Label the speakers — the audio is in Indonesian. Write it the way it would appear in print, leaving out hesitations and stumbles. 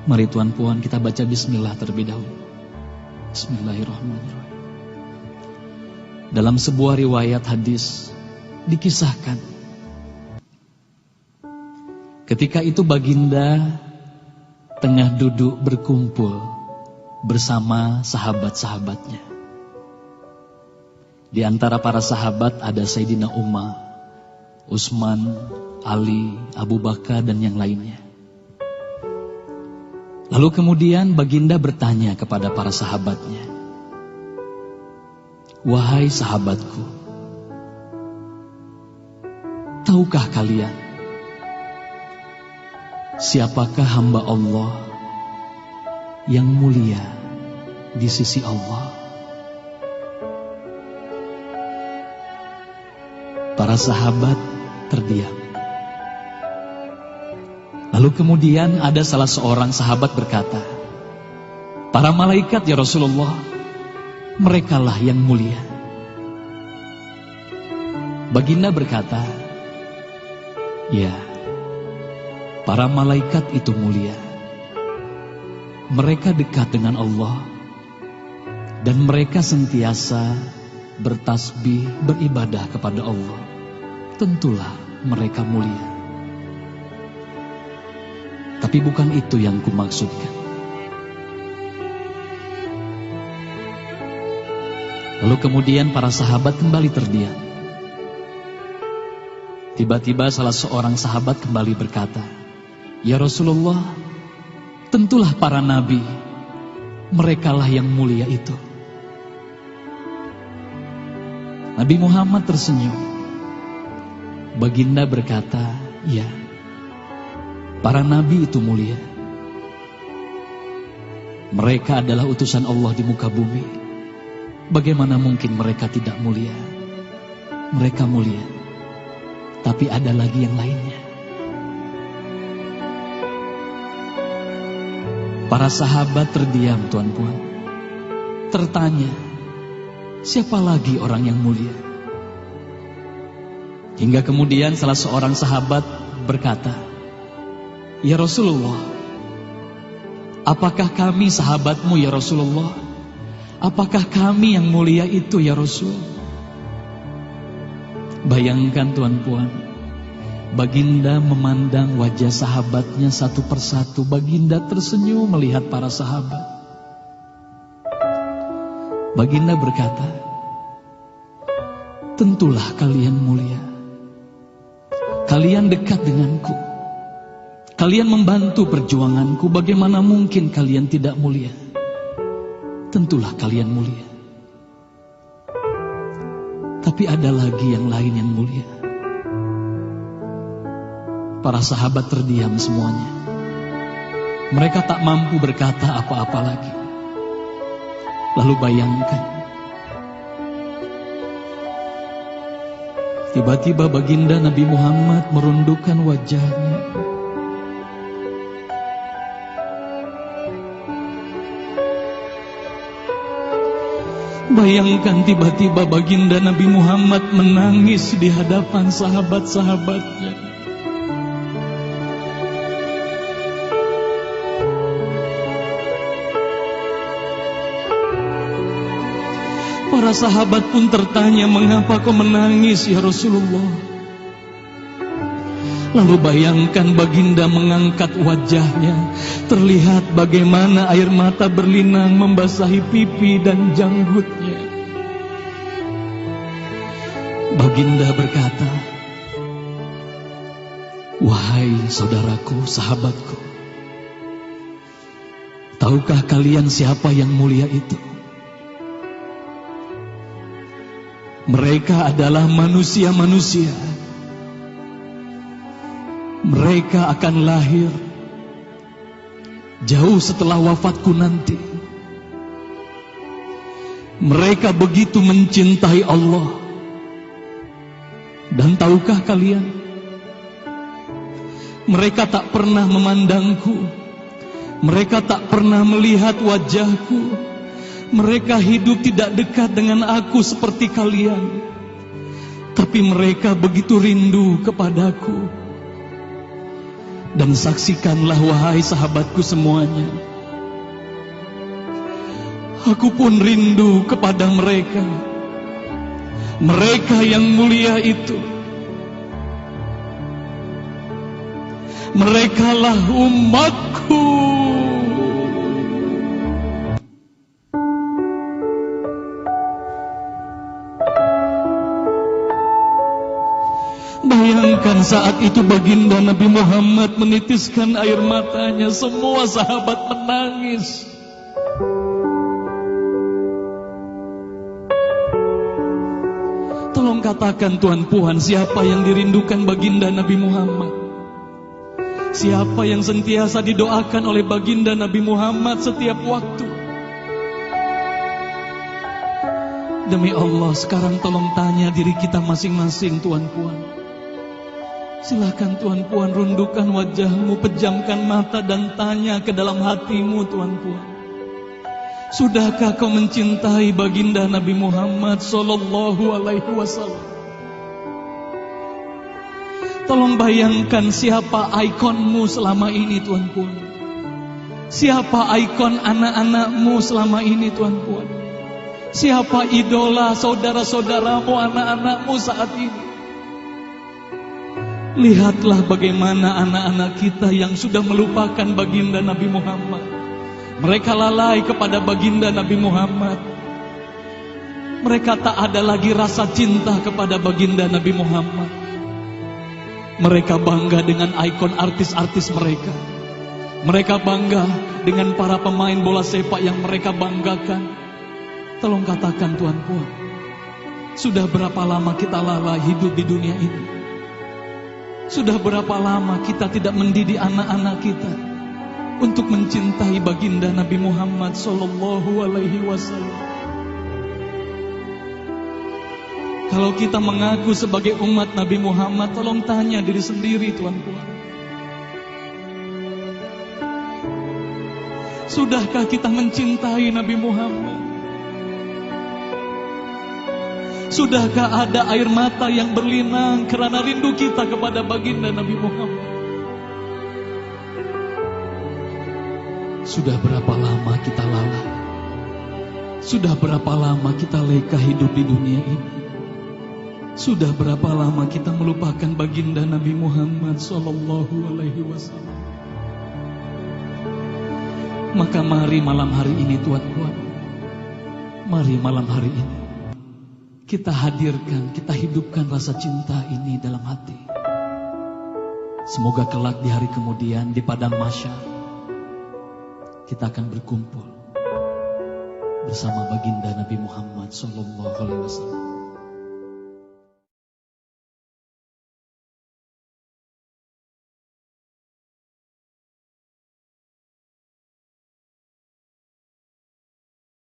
Speaker 1: Mari Tuan Puan kita baca bismillah terlebih dahulu. Bismillahirrahmanirrahim. Dalam sebuah riwayat hadis dikisahkan, ketika itu baginda tengah duduk berkumpul bersama sahabat-sahabatnya. Di antara para sahabat ada Sayyidina Umar, Utsman, Ali, Abu Bakar dan yang lainnya. Lalu kemudian baginda bertanya kepada para sahabatnya, "Wahai sahabatku, tahukah kalian siapakah hamba Allah yang mulia di sisi Allah?" Para sahabat terdiam. Lalu kemudian ada salah seorang sahabat berkata, "Para malaikat ya Rasulullah, merekalah yang mulia." Baginda berkata, "Ya, para malaikat itu mulia. Mereka dekat dengan Allah dan mereka sentiasa bertasbih, beribadah kepada Allah. Tentulah mereka mulia. Tapi bukan itu yang kumaksudkan." Lalu kemudian para sahabat kembali terdiam. Tiba-tiba salah seorang sahabat kembali berkata, "Ya Rasulullah, tentulah para nabi, merekalah yang mulia itu." Nabi Muhammad tersenyum. Baginda berkata, "Ya, para nabi itu mulia. Mereka adalah utusan Allah di muka bumi. Bagaimana mungkin mereka tidak mulia? Mereka mulia. Tapi ada lagi yang lainnya." Para sahabat terdiam, Tuan Puan. Tertanya, siapa lagi orang yang mulia? Hingga kemudian salah seorang sahabat berkata, "Ya Rasulullah, apakah kami sahabatmu ya Rasulullah? Apakah kami yang mulia itu ya Rasul?" Bayangkan Tuan Puan, baginda memandang wajah sahabatnya satu persatu. Baginda tersenyum melihat para sahabat. Baginda berkata, "Tentulah kalian mulia. Kalian dekat denganku. Kalian membantu perjuanganku. Bagaimana mungkin kalian tidak mulia? Tentulah kalian mulia. Tapi ada lagi yang lain yang mulia." Para sahabat terdiam semuanya. Mereka tak mampu berkata apa-apa lagi. Lalu bayangkan, tiba-tiba baginda Nabi Muhammad merundukkan wajahnya. Bayangkan tiba-tiba baginda Nabi Muhammad menangis di hadapan sahabat-sahabatnya. Para sahabat pun tertanya, "Mengapa kau menangis ya Rasulullah?" Lalu bayangkan baginda mengangkat wajahnya. Terlihat bagaimana air mata berlinang membasahi pipi dan janggutnya. Baginda berkata, "Wahai saudaraku, sahabatku, tahukah kalian siapa yang mulia itu? Mereka adalah manusia-manusia. Mereka akan lahir jauh setelah wafatku nanti. Mereka begitu mencintai Allah. Dan tahukah kalian, mereka tak pernah memandangku. Mereka tak pernah melihat wajahku. Mereka hidup tidak dekat dengan aku seperti kalian. Tapi mereka begitu rindu kepadaku. Dan saksikanlah wahai sahabatku semuanya, aku pun rindu kepada mereka. Mereka yang mulia itu, merekalah umatku. Bayangkan saat itu baginda Nabi Muhammad menitiskan air matanya, semua sahabat menangis. Tolong katakan Tuan Puan, siapa yang dirindukan baginda Nabi Muhammad? Siapa yang sentiasa didoakan oleh baginda Nabi Muhammad setiap waktu? Demi Allah, sekarang tolong tanya diri kita masing-masing, Tuan Puan. Silakan Tuan Puan rundukkan wajahmu, pejamkan mata dan tanya ke dalam hatimu, Tuan Puan. Sudahkah kau mencintai baginda Nabi Muhammad sallallahu alaihi wasallam? Tolong bayangkan siapa ikonmu selama ini, Tuan Puan. Siapa ikon anak-anakmu selama ini, Tuan Puan. Siapa idola saudara-saudaramu, anak-anakmu saat ini. Lihatlah bagaimana anak-anak kita yang sudah melupakan baginda Nabi Muhammad. Mereka lalai kepada baginda Nabi Muhammad. Mereka tak ada lagi rasa cinta kepada baginda Nabi Muhammad. Mereka bangga dengan ikon artis-artis mereka. Mereka bangga dengan para pemain bola sepak yang mereka banggakan. Tolong katakan Tuan Puan, sudah berapa lama kita lalai hidup di dunia ini? Sudah berapa lama kita tidak mendidik anak-anak kita untuk mencintai baginda Nabi Muhammad sallallahu alaihi wasallam? Kalau kita mengaku sebagai umat Nabi Muhammad, tolong tanya diri sendiri, Tuan Puan. Sudahkah kita mencintai Nabi Muhammad? Sudahkah ada air mata yang berlinang karena rindu kita kepada baginda Nabi Muhammad? Sudah berapa lama kita lalai? Sudah berapa lama kita leka hidup di dunia ini? Sudah berapa lama kita melupakan baginda Nabi Muhammad sallallahu alaihi wasallam? Maka mari malam hari ini, Tuan Puan, mari malam hari ini kita hadirkan, kita hidupkan rasa cinta ini dalam hati. Semoga kelak di hari kemudian di padang mahsyar kita akan berkumpul bersama baginda Nabi Muhammad sallallahu alaihi wasallam.